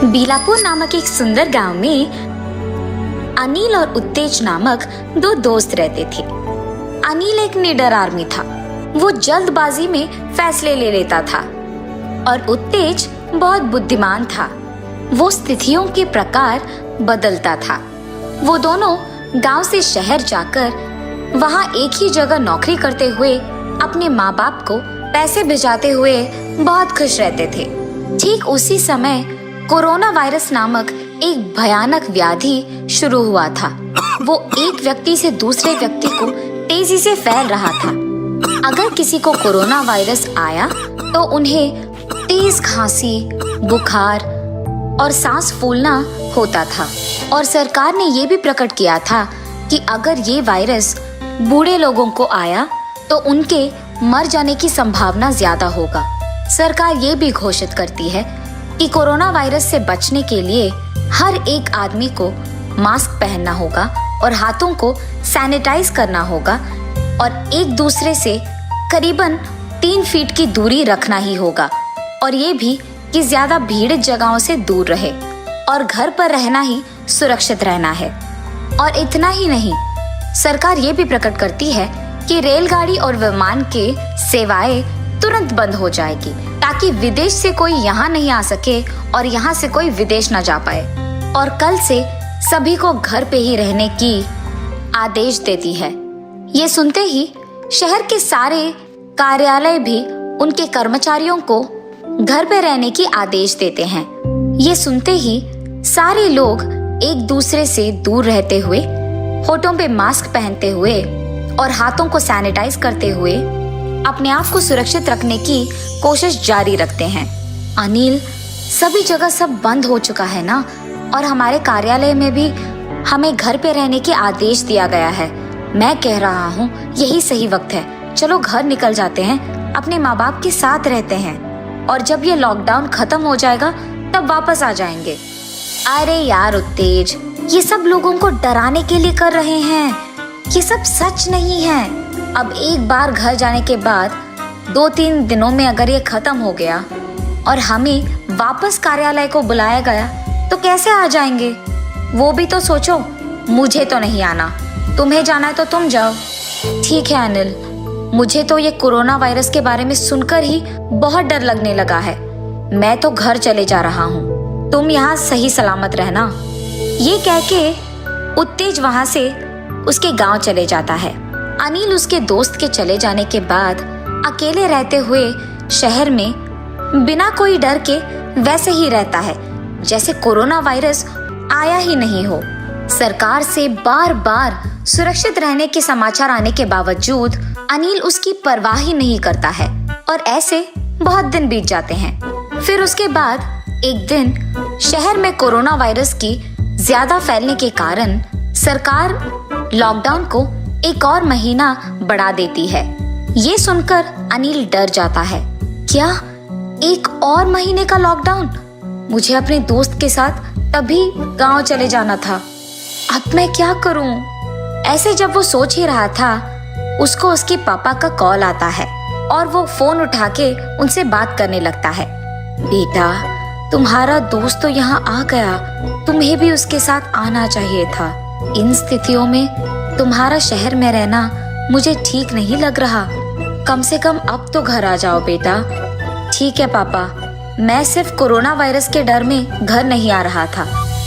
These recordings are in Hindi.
बीलापुर नामक एक सुंदर गांव में अनिल और उत्तेज नामक दो दोस्त रहते थे। अनिल एक निडर आदमी था। वो जल्दबाजी में फैसले ले लेता था और उत्तेज बहुत बुद्धिमान था। वो स्थितियों के प्रकार बदलता था। वो दोनों गांव से शहर जाकर वहां एक ही जगह नौकरी करते हुए अपने माँ बाप को पैसे भिजाते हुए बहुत खुश रहते थे। ठीक उसी समय कोरोना वायरस नामक एक भयानक व्याधि शुरू हुआ था। वो एक व्यक्ति से दूसरे व्यक्ति को तेजी से फैल रहा था। अगर किसी को कोरोना वायरस आया तो उन्हें तेज खांसी, बुखार और सांस फूलना होता था। और सरकार ने ये भी प्रकट किया था कि अगर ये वायरस बूढ़े लोगों को आया तो उनके मर जाने की संभावना ज्यादा होगा। सरकार ये भी घोषित करती है कि कोरोना वायरस से बचने के लिए हर एक आदमी को मास्क पहनना होगा और हाथों को सैनिटाइज करना होगा और एक दूसरे से करीबन 3 फीट की दूरी रखना ही होगा। और ये भी कि ज्यादा भीड़ जगहों से दूर रहे और घर पर रहना ही सुरक्षित रहना है। और इतना ही नहीं, सरकार ये भी प्रकट करती है कि रेलगाड़ी और विमान के सेवाएं तुरंत बंद हो जाएगी ताकि विदेश से कोई यहाँ नहीं आ सके और यहाँ से कोई विदेश न जा पाए। और कल से सभी को घर पे ही रहने की आदेश देती है। ये सुनते ही शहर के सारे कार्यालय भी उनके कर्मचारियों को घर पे रहने की आदेश देते हैं। ये सुनते ही सारे लोग एक दूसरे से दूर रहते हुए, होठों पे मास्क पहनते हुए और हाथों को सैनिटाइज करते हुए अपने आप को सुरक्षित रखने की कोशिश जारी रखते हैं। अनिल, सभी जगह सब बंद हो चुका है ना, और हमारे कार्यालय में भी हमें घर पे रहने की आदेश दिया गया है। मैं कह रहा हूँ यही सही वक्त है। चलो घर निकल जाते हैं, अपने माँ बाप के साथ रहते हैं और जब ये लॉकडाउन खत्म हो जाएगा तब वापस आ जाएंगे। अरे यार उत्तेज, ये सब लोगों को डराने के लिए कर रहे हैं। ये सब सच नहीं है। अब एक बार घर जाने के बाद 2-3 दिनों में अगर ये खत्म हो गया और हमें वापस कार्यालय को बुलाया गया तो कैसे आ जाएंगे? वो भी तो सोचो। मुझे तो नहीं आना, तुम्हें जाना है तो तुम जाओ। ठीक है अनिल, मुझे तो ये कोरोना वायरस के बारे में सुनकर ही बहुत डर लगने लगा है। मैं तो घर चले जा रहा हूँ, तुम यहाँ सही सलामत रहना। ये कह के उत्तेज वहां से उसके गांव चले जाता है। अनिल उसके दोस्त के चले जाने के बाद अकेले रहते हुए शहर में बिना कोई डर के वैसे ही रहता है जैसे कोरोना वायरस आया ही नहीं हो। सरकार से बार बार सुरक्षित रहने के समाचार आने के बावजूद अनिल उसकी परवाह ही नहीं करता है और ऐसे बहुत दिन बीत जाते हैं। फिर उसके बाद एक दिन शहर में कोरोना वायरस की ज्यादा फैलने के कारण सरकार लॉकडाउन को एक और महीना बढ़ा देती है। ये सुनकर अनिल डर जाता है। क्या 1 और महीने का लॉकडाउन? मुझे अपने दोस्त के साथ तभी गांव चले जाना था। अब मैं क्या करूं? ऐसे जब वो सोच ही रहा था, उसको उसके पापा का कॉल आता है और वो फोन उठा के उनसे बात करने लगता है। बेटा, तुम्हारा दोस्त तो यहाँ आ गया, तुम्हें भी उसके साथ आना चाहिए था। इन स्थितियों में तुम्हारा शहर में रहना मुझे ठीक नहीं लग रहा। कम से कम अब तो घर आ जाओ बेटा। ठीक है पापा, मैं सिर्फ कोरोना वायरस के डर में घर नहीं आ रहा था।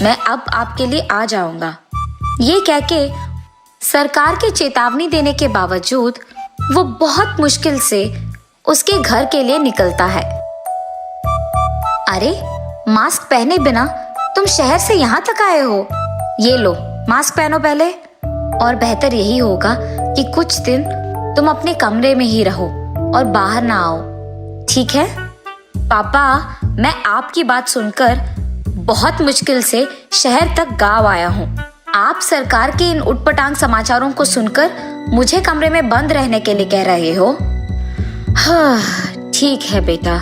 मैं अब आपके लिए आ जाऊंगा। ये कह के सरकार के चेतावनी देने के बावजूद वो बहुत मुश्किल से उसके घर के लिए निकलता है। अरे, मास्क पहने बिना तुम शहर से यहाँ तक आए हो? ये लो, मास्क पहनो पहले। और बेहतर यही होगा कि कुछ दिन तुम अपने कमरे में ही रहो और बाहर ना आओ, ठीक है? पापा, मैं आपकी बात सुनकर बहुत मुश्किल से शहर तक गांव आया हूँ। आप सरकार के इन उटपटांग समाचारों को सुनकर मुझे कमरे में बंद रहने के लिए कह रहे हो? हाँ, ठीक है बेटा,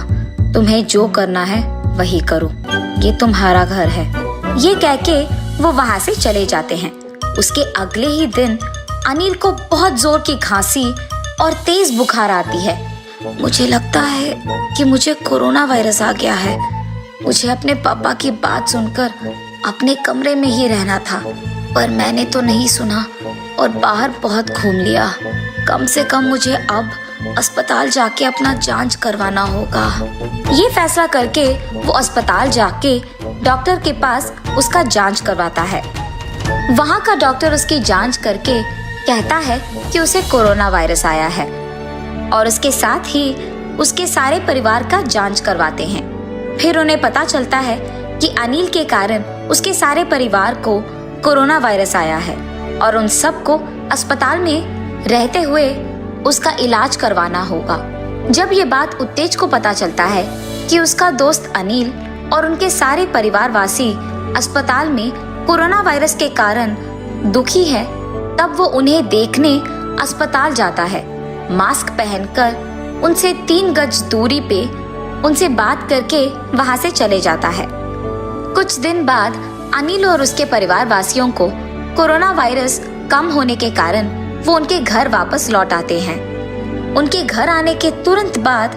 तुम्हें जो करना है वही करो, ये तुम्हारा घर है। ये कह के वो वहां से चले जाते हैं। उसके अगले ही दिन अनिल को बहुत जोर की खांसी और तेज बुखार आती है। मुझे लगता है कि मुझे कोरोना वायरस आ गया है। मुझे अपने पापा की बात सुनकर अपने कमरे में ही रहना था, पर मैंने तो नहीं सुना और बाहर बहुत घूम लिया। कम से कम मुझे अब अस्पताल जाके अपना जांच करवाना होगा। ये फैसला करके वो अस्पताल जाके डॉक्टर के पास उसका जांच करवाता है। वहाँ का डॉक्टर उसकी जांच करके कहता है कि उसे कोरोना वायरस आया है और उसके साथ ही उसके सारे परिवार का जांच करवाते हैं। फिर उन्हें पता चलता है कि अनिल के कारण उसके सारे परिवार को कोरोना वायरस आया है और उन सबको अस्पताल में रहते हुए उसका इलाज करवाना होगा। जब ये बात उत्तेज को पता चलता है कि उसका दोस्त अनिल और उनके सारे परिवार वासी अस्पताल में कोरोना वायरस के कारण दुखी है, तब वो उन्हें देखने अस्पताल जाता है। मास्क पहनकर उनसे 3 गज दूरी पे उनसे बात करके वहां से चले जाता है। कुछ दिन बाद अनिल और उसके परिवार वासियों को कोरोना वायरस कम होने के कारण वो उनके घर वापस लौट आते हैं। उनके घर आने के तुरंत बाद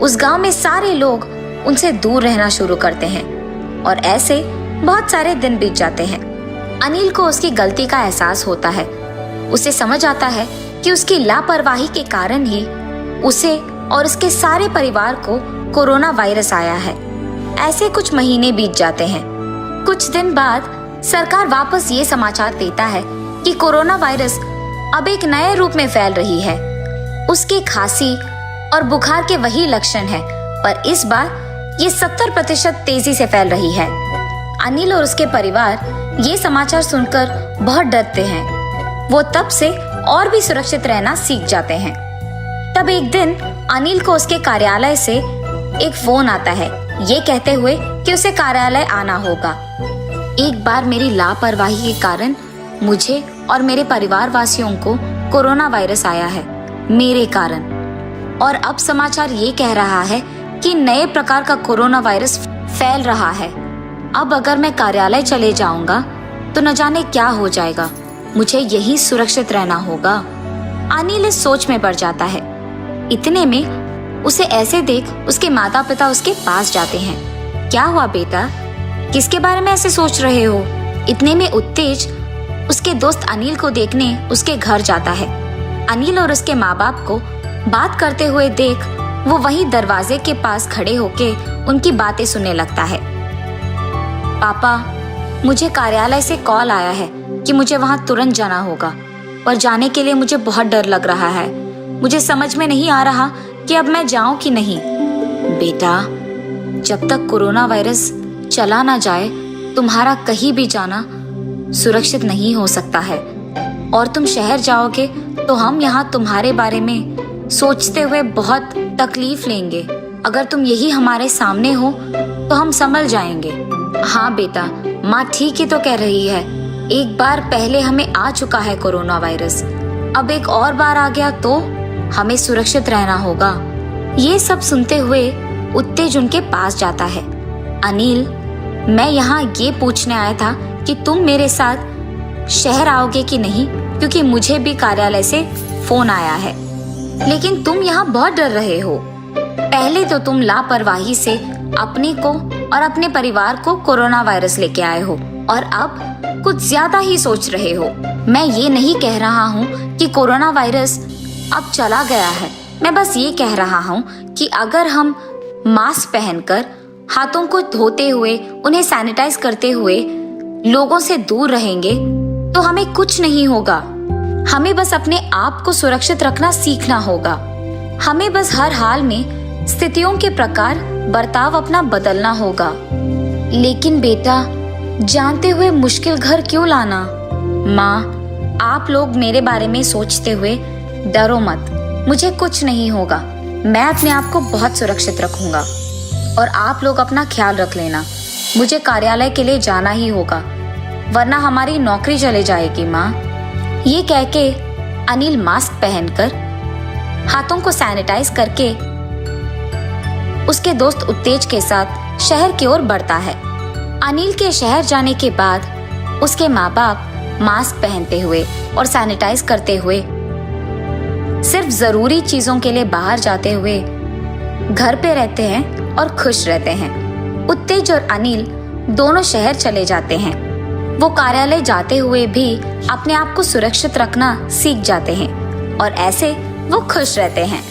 उस गांव में सारे लोग उनसे दूर रहना शुरू करते हैं और ऐसे बहुत सारे दिन बीत जाते हैं। अनिल को उसकी गलती का एहसास होता है। उसे समझ आता है कि उसकी लापरवाही के कारण ही उसे और उसके सारे परिवार को कोरोना वायरस आया है। ऐसे कुछ महीने बीत जाते हैं। कुछ दिन बाद सरकार वापस ये समाचार देता है कि कोरोना वायरस अब एक नए रूप में फैल रही है। उसके खांसी और बुखार के वही लक्षण हैं, पर इस बार ये 70% तेजी से फैल रही है। अनिल और उसके परिवार ये समाचार सुनकर बहुत डरते हैं। वो तब से और भी सुरक्षित रहना सीख जाते हैं। तब एक दिन अनिल को उसके कार्यालय से एक फोन आता है, ये कहते हुए कि उसे कार्यालय आना होगा। एक बार मेरी लापरवाही के कारण मुझे और मेरे परिवार वासियों को कोरोना वायरस आया है, मेरे कारण। और अब समाचार ये कह रहा है कि नए प्रकार का कोरोना वायरस फैल रहा है। अब अगर मैं कार्यालय चले जाऊंगा तो न जाने क्या हो जाएगा। मुझे यही सुरक्षित रहना होगा। अनिल इस सोच में पड़ जाता है। इतने में उसे ऐसे देख उसके माता पिता उसके पास जाते हैं। क्या हुआ बेटा, किसके बारे में ऐसे सोच रहे हो? इतने में उत्तेज उसके दोस्त अनिल को देखने उसके घर जाता है। अनिल और उसके माँ बाप को बात करते हुए देख वो वहीं दरवाजे के पास खड़े होके उनकी बातें सुनने लगता है। पापा, मुझे कार्यालय से कॉल आया है कि मुझे वहां तुरंत जाना होगा, पर जाने के लिए मुझे बहुत डर लग रहा है। मुझे समझ में नहीं आ रहा कि अब मैं जाऊं कि नहीं। बेटा, जब तक कोरोना वायरस चला ना जाए तुम्हारा कहीं भी जाना सुरक्षित नहीं हो सकता है। और तुम शहर जाओगे तो हम यहाँ तुम्हारे बारे में सोचते हुए बहुत तकलीफ लेंगे। अगर तुम यही हमारे सामने हो तो हम संभल जाएंगे। हाँ बेटा, माँ ठीक ही तो कह रही है। एक बार पहले हमें आ चुका है कोरोना वायरस, अब एक और बार आ गया तो हमें सुरक्षित रहना होगा। ये सब सुनते हुए उत्तेज उनके पास जाता है। अनिल, मैं यहाँ ये पूछने आया था कि तुम मेरे साथ शहर आओगे कि नहीं, क्योंकि मुझे भी कार्यालय से फोन आया है। लेकिन तुम यहाँ बहुत डर रहे हो। पहले तो तुम लापरवाही से अपने को और अपने परिवार को कोरोना वायरस लेके आए हो और अब कुछ ज्यादा ही सोच रहे हो। मैं ये नहीं कह रहा हूँ कि कोरोना वायरस अब चला गया है। मैं बस ये कह रहा हूँ कि अगर हम मास्क पहनकर हाथों को धोते हुए उन्हें सैनिटाइज करते हुए लोगों से दूर रहेंगे तो हमें कुछ नहीं होगा। हमें बस अपने आप को सुरक्षित रखना सीखना होगा। हमें बस हर हाल में स्थितियों के प्रकार बर्ताव अपना बदलना होगा। लेकिन बेटा, जानते हुए मुश्किल घर क्यों लाना? माँ, आप लोग मेरे बारे में सोचते हुए डरो मत। मुझे कुछ नहीं होगा। मैं अपने आप को बहुत सुरक्षित रखूंगा और आप लोग अपना ख्याल रख लेना। मुझे कार्यालय के लिए जाना ही होगा, वरना हमारी नौकरी चले जाएगी माँ। ये कह के अनिल मास्क पहनकर हाथों को सैनिटाइज करके उसके दोस्त उत्तेज के साथ शहर की ओर बढ़ता है। अनिल के शहर जाने के बाद उसके माँ बाप मास्क पहनते हुए और सैनिटाइज करते हुए सिर्फ जरूरी चीजों के लिए बाहर जाते हुए घर पे रहते हैं और खुश रहते हैं। उत्तेज और अनिल दोनों शहर चले जाते हैं। वो कार्यालय जाते हुए भी अपने आप को सुरक्षित रखना सीख जाते हैं और ऐसे वो खुश रहते हैं।